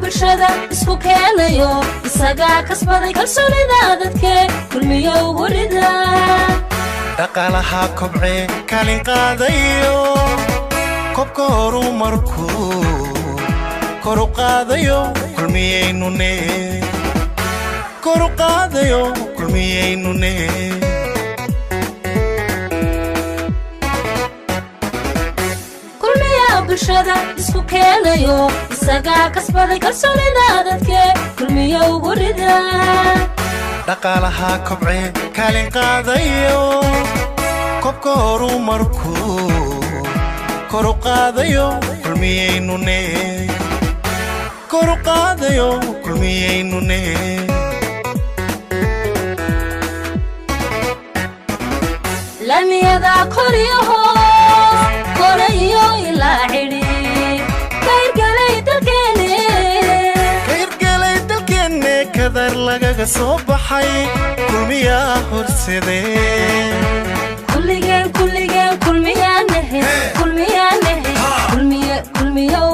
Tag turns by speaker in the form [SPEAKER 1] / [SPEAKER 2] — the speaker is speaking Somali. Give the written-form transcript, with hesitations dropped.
[SPEAKER 1] bulshada isku keenayo isaga kasbaday kalsoonida dadka kulmiyo warida
[SPEAKER 2] dhaqaalaha kobce kaalin qaadayo kobka horumarku kor u qaadayo kulmiyeynune kor u qaadayo kulmiyeynune
[SPEAKER 1] bulshada isku keenayo isaga kasbaday kalsoonida dadka kulmiyo warida
[SPEAKER 2] dhaqaalaha kobce kaalin qaadayo kobka horumarku kor u qaadayo kulmiyeynune kor u qaadayo kulmiyeynune
[SPEAKER 1] lamiyada koriyo korayo ila cidi kayrgalay
[SPEAKER 2] dalkeene kadar lagaga soo baxay kulmiya horsade
[SPEAKER 1] kulmiyaanahe kulmiyo